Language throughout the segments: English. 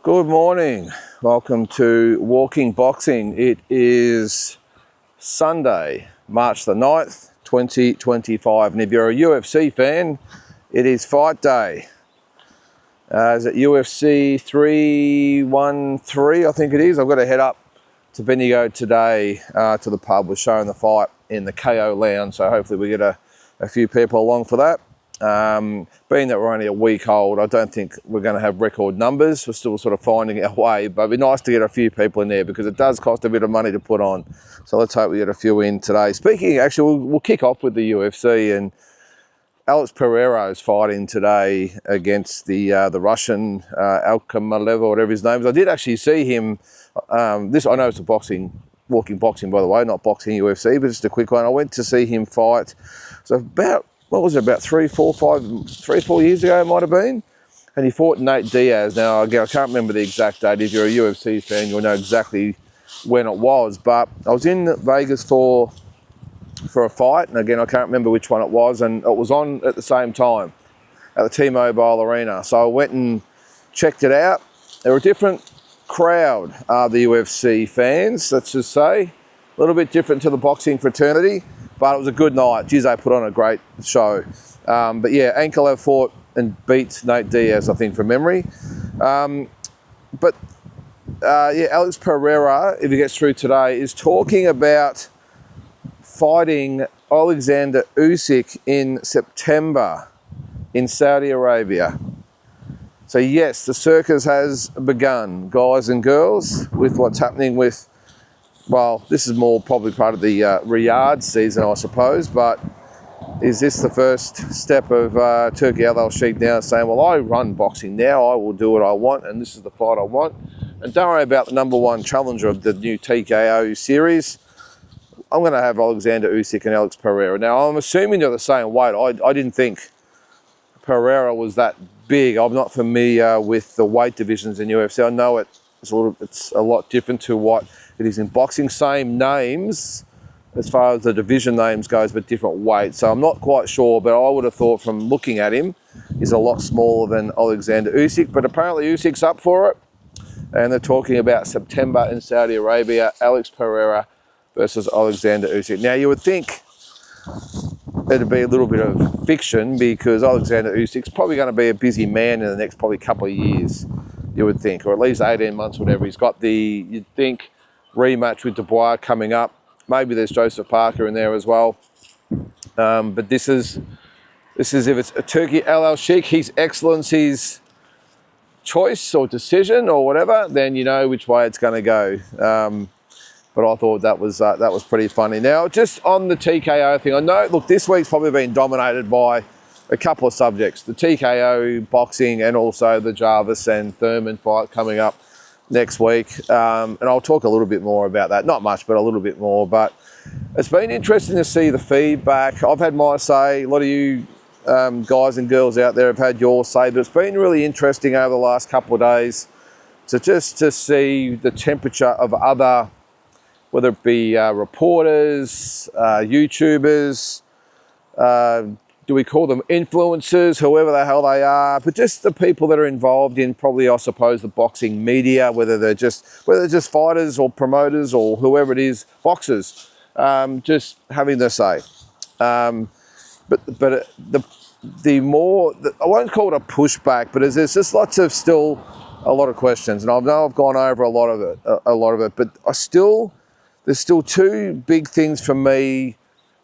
Good morning. Welcome to Walking Boxing. It is Sunday, March the 9th, 2025. And if you're a UFC fan, it is fight day. Is it UFC 313, I think it is. I've got to head up to Bendigo today to the pub. We're showing the fight in the KO Lounge, so hopefully we get a few people along for that. Being that we're only a week old, I don't think we're going to have record numbers. We're still sort of finding our way, but it'd be nice to get a few people in there because it does cost a bit of money to put on. So let's hope we get a few in today. Speaking, actually, we'll kick off with the UFC, and Alex Pereira is fighting today against the Russian Alkamalev, or whatever his name is. I did actually see him. I know it's a walking boxing, by the way, not boxing UFC, but just a quick one. I went to see him fight. So about 3 or 4 years ago it might have been, and he fought Nate Diaz. Now again, I can't remember the exact date. If you're a UFC fan, you'll know exactly when it was, but I was in Vegas for a fight, and again I can't remember which one it was, and it was on at the same time at the T-Mobile Arena. So I went and checked it out. There were a different crowd, the UFC fans, let's just say, a little bit different to the boxing fraternity. But it was a good night. Geez, they put on a great show. But yeah, Ankalev fought and beat Nate Diaz, I think, from memory. Yeah, Alex Pereira, if he gets through today, is talking about fighting Alexander Usyk in September in Saudi Arabia. So yes, the circus has begun, guys and girls, with what's happening with, well, this is more probably part of the Riyadh season, I suppose, but is this the first step of Turki Al-Sheikh now saying, well, I run boxing now, I will do what I want, and this is the fight I want. And don't worry about the #1 challenger of the new TKO series. I'm going to have Alexander Usyk and Alex Pereira. Now, I'm assuming they're the same weight. I didn't think Pereira was that big. I'm not familiar with the weight divisions in UFC. I know it's a lot different to what it is in boxing. Same names as far as the division names goes, but different weights. So I'm not quite sure, but I would have thought from looking at him, he's a lot smaller than Alexander Usyk. But apparently Usyk's up for it, and they're talking about September in Saudi Arabia, Alex Pereira versus Alexander Usyk. Now you would think it'd be a little bit of fiction because Alexander Usyk's probably going to be a busy man in the next probably couple of years, you would think, or at least 18 months, whatever. He's got the, you'd think, rematch with Dubois coming up. Maybe there's Joseph Parker in there as well. But this is if it's a Turki Al-Sheikh, His Excellency's choice or decision or whatever, then you know which way it's going to go. But I thought that was pretty funny. Now, just on the TKO thing, I know, look, this week's probably been dominated by a couple of subjects: the TKO boxing and also the Jarvis and Thurman fight coming up next week. And I'll talk a little bit more about that. Not much, but a little bit more. But it's been interesting to see the feedback. I've had my say. A lot of you guys and girls out there have had your say. But it's been really interesting over the last couple of days to see the temperature of other, whether it be reporters, YouTubers, do we call them influencers, whoever the hell they are, but just the people that are involved in probably, I suppose, the boxing media, whether they're just fighters or promoters or whoever it is, boxers, just having their say. But the more, I won't call it a pushback, but there's just lots of still a lot of questions, and I know I've gone over a lot of it, but there's still two big things for me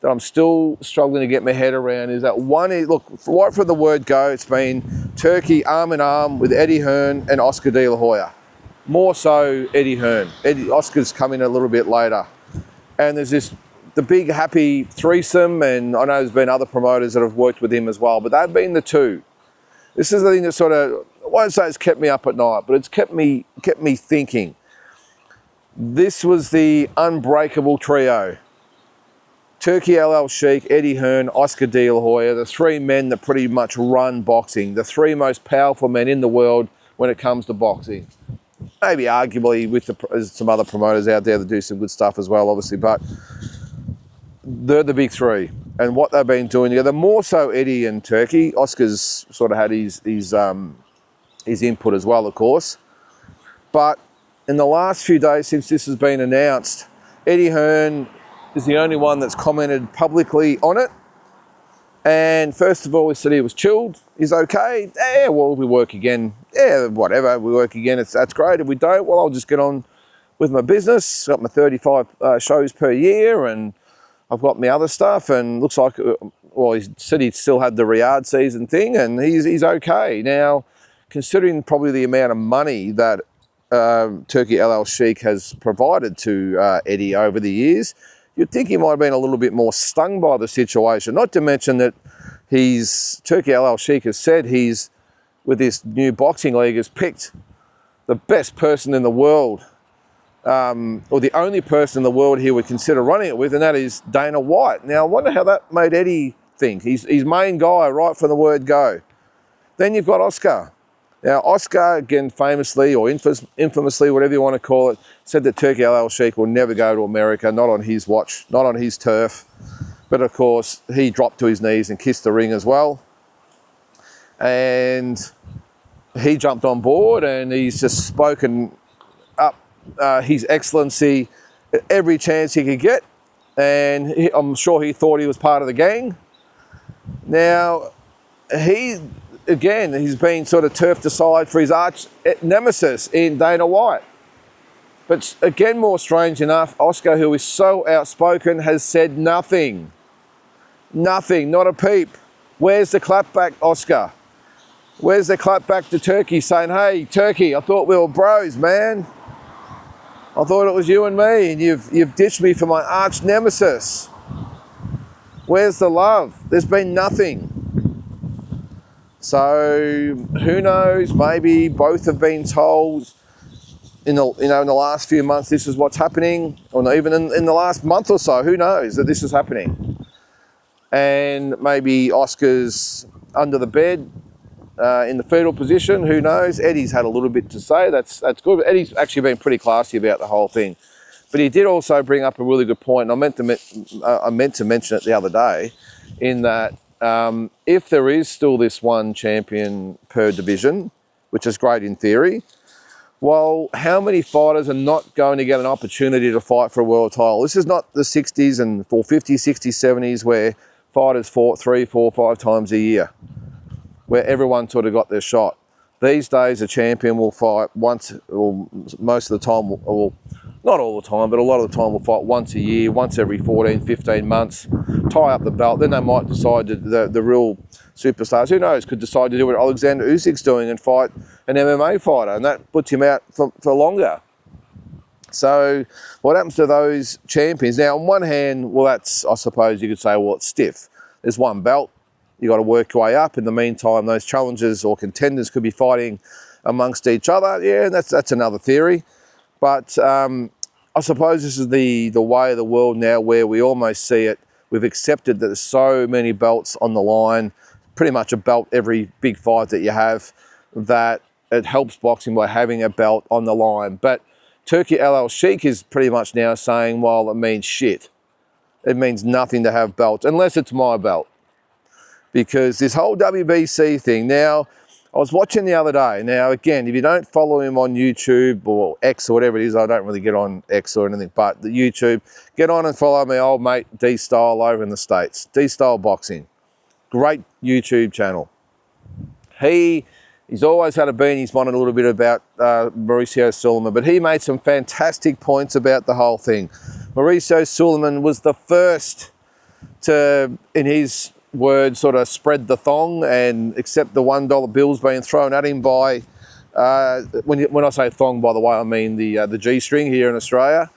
that I'm still struggling to get my head around. Is that one is, look, right from the word go, it's been Turkey arm in arm with Eddie Hearn and Oscar De La Hoya. More so Eddie Hearn. Oscar's coming a little bit later. And there's the big happy threesome, and I know there's been other promoters that have worked with him as well, but they've been the two. This is the thing that sort of, I won't say it's kept me up at night, but it's kept me thinking. This was the unbreakable trio: Turki Al-Sheikh, Eddie Hearn, Oscar De La Hoya, the three men that pretty much run boxing, the three most powerful men in the world when it comes to boxing. Maybe arguably with some other promoters out there that do some good stuff as well, obviously, but they're the big three. And what they've been doing together, more so Eddie and Turki. Oscar's sort of had his input as well, of course. But in the last few days since this has been announced, Eddie Hearn is the only one that's commented publicly on it. And first of all, he said he was chilled. He's okay. Yeah, well, we work again. Yeah, whatever, we work again. That's great. If we don't, well, I'll just get on with my business. Got my 35 shows per year, and I've got my other stuff. And looks like, well, he said he still had the Riyadh season thing, and he's okay. Now, considering probably the amount of money that Turkey El Sheikh has provided to Eddie over the years, you'd think he might have been a little bit more stung by the situation. Not to mention that Turkey El Sheikh has said he's, with this new boxing league, has picked the best person in the world, or the only person in the world he would consider running it with, and that is Dana White. Now, I wonder how that made Eddie think. He's main guy right from the word go. Then you've got Oscar. Now, Oscar, again, famously or infamously, whatever you want to call it, said that Turkey El Sheikh will never go to America, not on his watch, not on his turf. But of course, he dropped to his knees and kissed the ring as well. And he jumped on board, and he's just spoken up his excellency at every chance he could get. And I'm sure he thought he was part of the gang. Now, he's been sort of turfed aside for his arch nemesis in Dana White. But again, more strange enough, Oscar, who is so outspoken, has said nothing. Nothing, not a peep. Where's the clapback, Oscar? Where's the clapback to Turkey saying, hey, Turkey, I thought we were bros, man. I thought it was you and me, and you've ditched me for my arch nemesis. Where's the love? There's been nothing. So who knows? Maybe both have been told in the last few months this is what's happening, or not even in the last month or so. Who knows that this is happening? And maybe Oscar's under the bed in the fetal position. Who knows? Eddie's had a little bit to say. That's good. Eddie's actually been pretty classy about the whole thing. But he did also bring up a really good point. And I meant to mention it the other day, in that. If there is still this one champion per division, which is great in theory, well, how many fighters are not going to get an opportunity to fight for a world title? This is not the 60s and 50s, 60s, 70s where fighters fought 3, 4, 5 times a year, where everyone sort of got their shot. These days, a champion will fight once, or most of the time, well, not all the time, but a lot of the time will fight once a year, once every 14, 15 months, tie up the belt. Then they might decide the real superstars, who knows, could decide to do what Alexander Usyk's doing and fight an MMA fighter, and that puts him out for longer. So what happens to those champions? Now, on one hand, well, that's, I suppose you could say, well, it's stiff. There's one belt. You got to work your way up. In the meantime, those challengers or contenders could be fighting amongst each other. Yeah, that's another theory. But I suppose this is the way of the world now, where we almost see it. We've accepted that there's so many belts on the line, pretty much a belt every big fight that you have, that it helps boxing by having a belt on the line. But Turkey El Sheikh is pretty much now saying, well, it means shit. It means nothing to have belts, unless it's my belt. Because this whole WBC thing, now, I was watching the other day. Now, again, if you don't follow him on YouTube or X or whatever it is, I don't really get on X or anything, but the YouTube, get on and follow my old mate D-Style over in the States. D-Style Boxing. Great YouTube channel. He's always had a bean. He's wondered a little bit about Mauricio Sulaiman, but he made some fantastic points about the whole thing. Mauricio Sulaiman was the first to, in his words, sort of spread the thong and accept the $1 bills being thrown at him by, when I say thong, by the way, I mean the G-string here in Australia.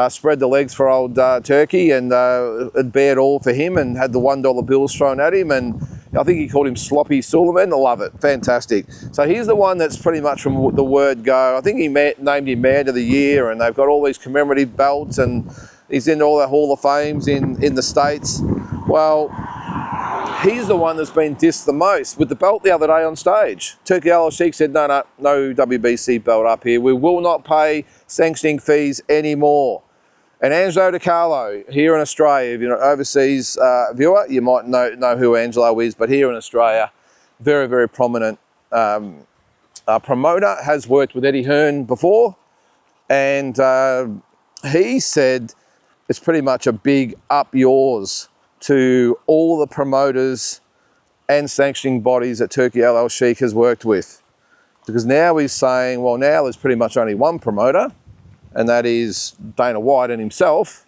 Spread the legs for old Turkey, and it bared all for him, and had the $1 bills thrown at him, and I think he called him Sloppy Sulaiman. I love it. Fantastic. So he's the one that's pretty much from the word go. I think he named him Man of the Year, and they've got all these commemorative belts, and he's in all the Hall of Fames in the States. Well, he's the one that's been dissed the most with the belt the other day on stage. Turkey El Sheikh said, no WBC belt up here. We will not pay sanctioning fees anymore. And Angelo Di Carlo here in Australia, if you're an overseas viewer, you might know who Angelo is, but here in Australia, very, very prominent promoter has worked with Eddie Hearn before, and he said it's pretty much a big up yours to all the promoters and sanctioning bodies that Turkey Al Sheikh has worked with. Because now he's saying, well, now there's pretty much only one promoter, and that is Dana White and himself.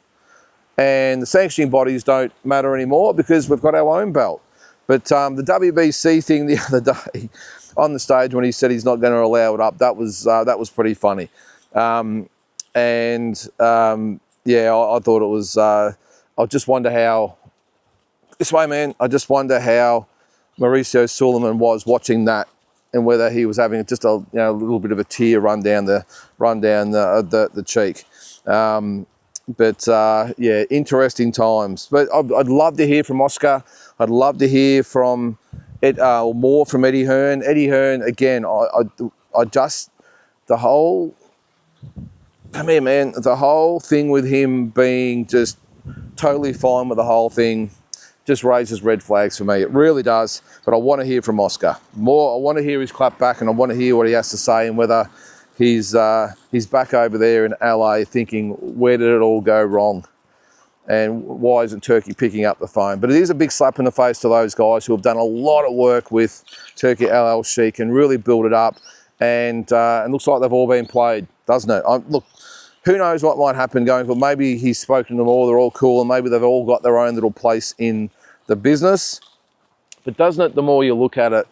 And the sanctioning bodies don't matter anymore because we've got our own belt. But the WBC thing the other day on the stage when he said he's not going to allow it up, that was pretty funny. Yeah, I thought it was, I just wonder how, this way, man, I just wonder how Mauricio Sulaiman was watching that, and whether he was having just a little bit of a tear run down the cheek. Yeah, interesting times. But I'd love to hear from Oscar. I'd love to hear from more from Eddie Hearn. Eddie Hearn, again, I just, the whole, come here, man, the whole thing with him being just totally fine with the whole thing just raises red flags for me. It really does. But I want to hear from Oscar more. I want to hear his clap back, and I want to hear what he has to say, and whether he's back over there in LA thinking, where did it all go wrong? And why isn't Turkey picking up the phone? But it is a big slap in the face to those guys who have done a lot of work with Turkey Al Sheikh and really built it up. And it looks like they've all been played, doesn't it? Look, who knows what might happen going forward. Maybe he's spoken to them all, they're all cool, and maybe they've all got their own little place in the business. But doesn't it, the more you look at it,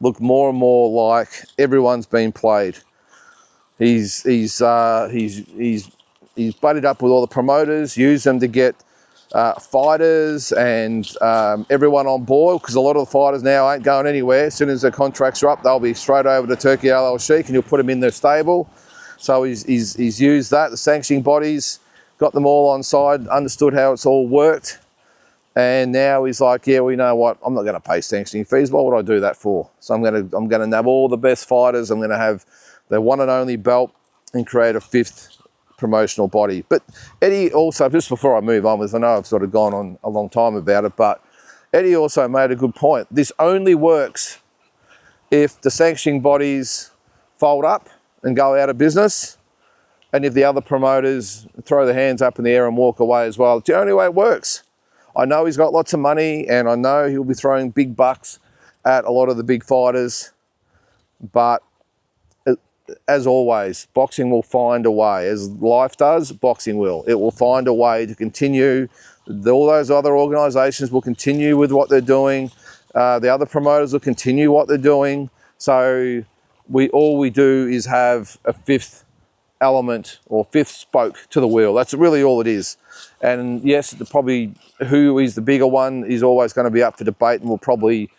look more and more like everyone's been played? He's buddied up with all the promoters, used them to get fighters and everyone on board, because a lot of the fighters now ain't going anywhere. As soon as their contracts are up, they'll be straight over to Turkey Al Sheikh, and you'll put them in their stable. So he's used that. The sanctioning bodies got them all on side, understood how it's all worked. And now he's like, yeah, well, you know what? I'm not going to pay sanctioning fees. What would I do that for? So I'm going to have all the best fighters. I'm going to have their one and only belt and create a fifth promotional body. But Eddie also, just before I move on, because I know I've sort of gone on a long time about it, but Eddie also made a good point. This only works if the sanctioning bodies fold up and go out of business, and if the other promoters throw their hands up in the air and walk away as well. It's the only way it works. I know he's got lots of money, and I know he'll be throwing big bucks at a lot of the big fighters, but as always, boxing will find a way. As life does, boxing will. It will find a way to continue. All those other organisations will continue with what they're doing. The other promoters will continue what they're doing. So all we do is have a fifth element or fifth spoke to the wheel. That's really all it is. And yes, probably who is the bigger one is always going to be up for debate, and we'll probably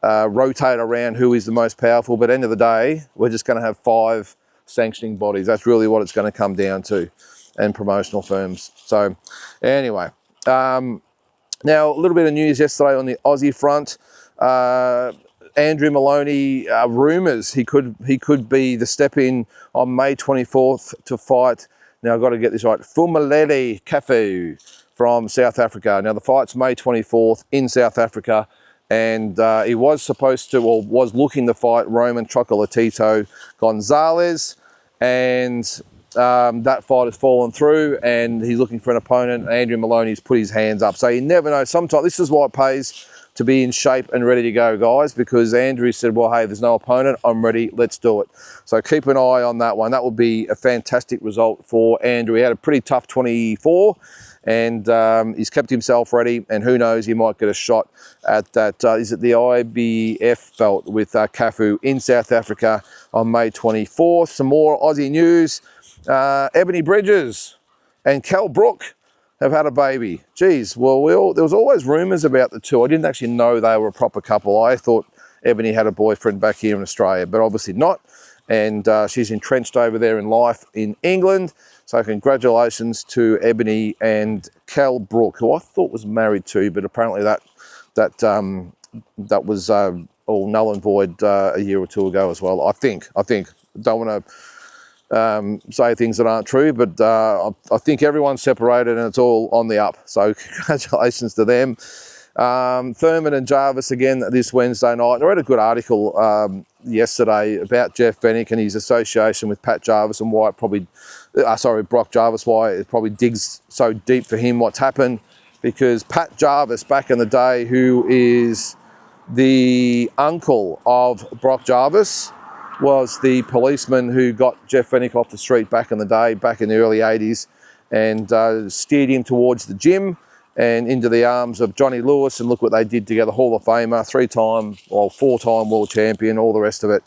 rotate around who is the most powerful. But at the end of the day, we're just going to have 5 sanctioning bodies. That's really what it's going to come down to, and promotional firms. So anyway, now a little bit of news yesterday on the Aussie front. Andrew Moloney, rumours he could be the step in on May 24th to fight. Now I've got to get this right. Thurman Cafu from South Africa. Now the fight's May 24th in South Africa, and he was supposed to, or was looking to fight Roman Chocolatito Gonzalez, and that fight has fallen through, and he's looking for an opponent. Andrew Moloney's put his hands up. So you never know. Sometimes this is why it pays to be in shape and ready to go, guys, because Andrew said, well, hey, there's no opponent, I'm ready, let's do it. So keep an eye on that one. That would be a fantastic result for Andrew. He had a pretty tough 24, and he's kept himself ready, and who knows, he might get a shot at that, is it the IBF belt with Cafu in South Africa on May 24th. Some more Aussie news. Ebony Bridges and Kell Brook have had a baby. Geez, well, there was always rumours about the two. I didn't actually know they were a proper couple. I thought Ebony had a boyfriend back here in Australia, but obviously not. And she's entrenched over there in life in England. So congratulations to Ebony and Kell Brook, who I thought was married to, but apparently that was all null and void a year or two ago as well. I think. Don't want to say things that aren't true, but I think everyone's separated and it's all on the up. So congratulations to them. Thurman and Jarvis again this Wednesday night. I read a good article yesterday about Jeff Fennick and his association with Pat Jarvis and why it probably, Brock Jarvis, why it probably digs so deep for him what's happened. Because Pat Jarvis back in the day, who is the uncle of Brock Jarvis, was the policeman who got Jeff Fennick off the street back in the day, back in the early 80s, and steered him towards the gym and into the arms of Johnny Lewis, and look what they did together. Hall of Famer, 4-time world champion, all the rest of it.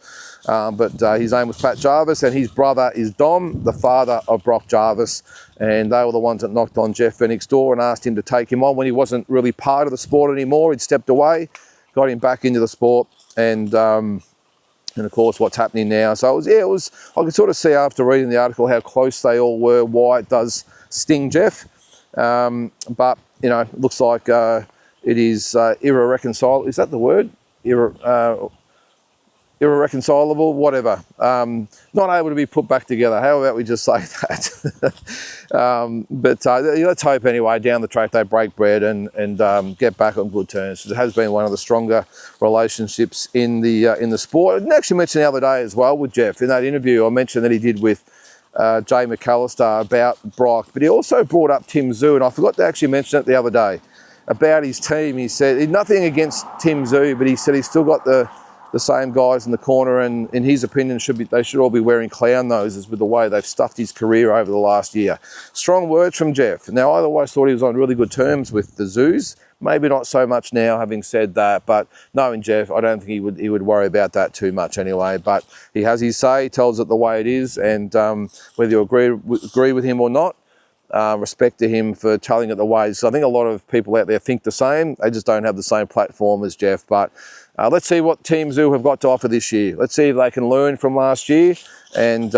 But his name was Pat Jarvis, and his brother is Dom, the father of Brock Jarvis, and they were the ones that knocked on Jeff Fennick's door and asked him to take him on when he wasn't really part of the sport anymore. He'd stepped away, got him back into the sport, and of course what's happening now. So it was I could sort of see after reading the article how close they all were, why it does sting Jeff. But you know, it looks like it is irreconcilable. Is that the word? Irreconcilable, whatever. Not able to be put back together. How about we just say that? Let's hope anyway, down the track they break bread and get back on good terms. It has been one of the stronger relationships in the sport. I actually mentioned the other day as well with Jeff in that interview. I mentioned that he did with Jay McAllister about Brock, but he also brought up Tim Tszyu, and I forgot to actually mention it the other day about his team. He said nothing against Tim Tszyu, but he said he's still got the same guys in the corner, and in his opinion they should all be wearing clown noses with the way they've stuffed his career over the last year. Strong words from Jeff. Now, I always thought he was on really good terms with the Tszyus. Maybe not so much now, having said that, but knowing Jeff, I don't think he would worry about that too much anyway. But he has his say, tells it the way it is, and whether you agree with him or not, respect to him for telling it the way. So I think a lot of people out there think the same. They just don't have the same platform as Jeff. But let's see what Team Tszyu have got to offer this year. Let's see if they can learn from last year and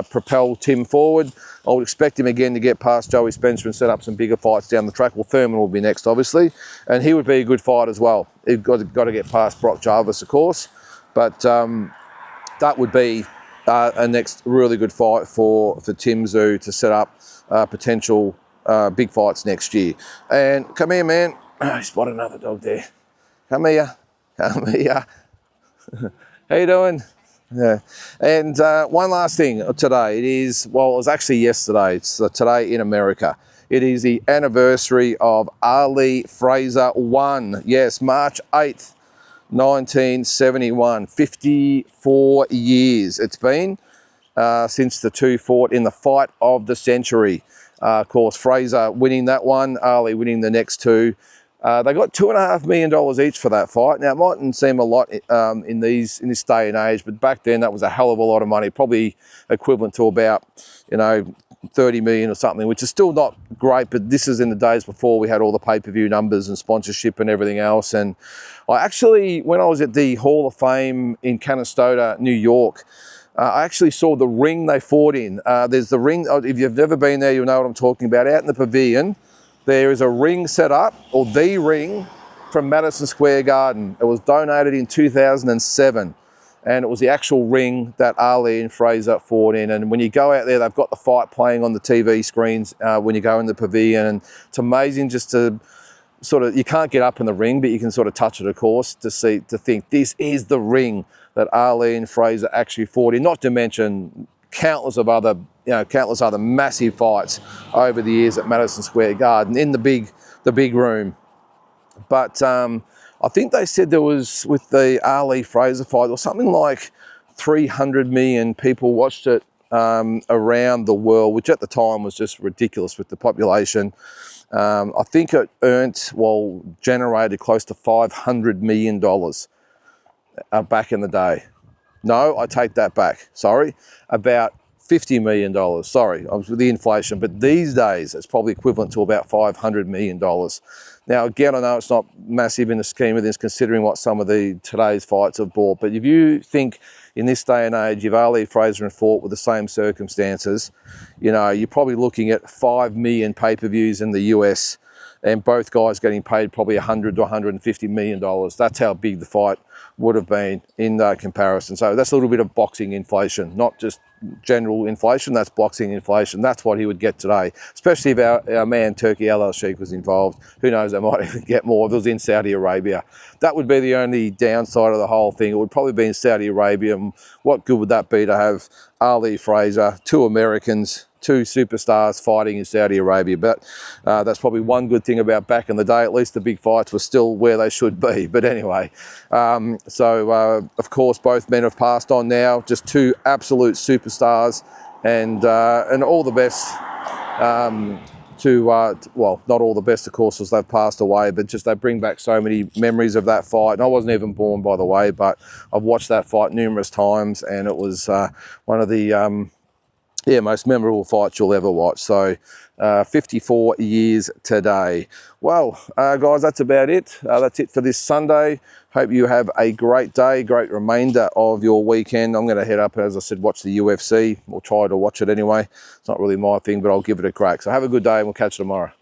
propel Tim forward. I would expect him again to get past Joey Spencer and set up some bigger fights down the track. Well, Thurman will be next, obviously, and he would be a good fight as well. He's got to get past Brock Jarvis, of course, but that would be a next really good fight for Tim Tszyu to set up potential big fights next year. And come here, man. I spotted another dog there. Come here. Come here. How you doing? Yeah. And one last thing today. It was actually yesterday. It's today in America. It is the anniversary of Ali Frazier 1. Yes, March 8th, 1971. 54 years it's been since the two fought in the fight of the century. Of course, Frazier winning that one, Ali winning the next two. They got $2.5 million each for that fight. Now, it mightn't seem a lot in this day and age, but back then that was a hell of a lot of money, probably equivalent to about, 30 million or something, which is still not great, but this is in the days before we had all the pay-per-view numbers and sponsorship and everything else. And I actually, when I was at the Hall of Fame in Canastota, New York, I actually saw the ring they fought in. There's the ring, if you've never been there, you'll know what I'm talking about. Out in the pavilion, there is a ring set up, or the ring, from Madison Square Garden. It was donated in 2007, and it was the actual ring that Ali and Frazier fought in. And when you go out there, they've got the fight playing on the TV screens when you go in the pavilion, and it's amazing just to sort of, you can't get up in the ring, but you can sort of touch it, of course, to think this is the ring that Ali and Frazier actually fought in, not to mention countless other massive fights over the years at Madison Square Garden in the big room. But I think they said there was, with the Ali Frazier fight, or something like 300 million people watched it around the world, which at the time was just ridiculous with the population. I think it generated close to $500 million back in the day. No, I take that back. Sorry, about $50 million. Sorry, I was with the inflation, but these days it's probably equivalent to about $500 million. Now, again, I know it's not massive in the scheme of this, considering what some of today's fights have bought. But if you think in this day and age, if Ali, Frazier and fought with the same circumstances, you're probably looking at 5 million pay-per-views in the US, and both guys getting paid probably $100 to $150 million. That's how big the fight would have been in comparison. So that's a little bit of boxing inflation, not just general inflation, that's boxing inflation. That's what he would get today, especially if our man Turki Al-Sheikh was involved. Who knows, they might even get more if it was in Saudi Arabia. That would be the only downside of the whole thing. It would probably be in Saudi Arabia, and what good would that be to have Ali, Frazier, two Americans, two superstars fighting in Saudi Arabia? But that's probably one good thing about back in the day. At least the big fights were still where they should be. But anyway, of course, both men have passed on now. Just two absolute superstars, and all the best well, not all the best, of course, as they've passed away, but just they bring back so many memories of that fight. And I wasn't even born, by the way, but I've watched that fight numerous times, and it was one of the most memorable fights you'll ever watch. So 54 years today. Well, guys, that's about it. That's it for this Sunday. Hope you have a great day, great remainder of your weekend. I'm going to head up, as I said, watch the UFC. We'll try to watch it anyway. It's not really my thing, but I'll give it a crack. So have a good day, and we'll catch you tomorrow.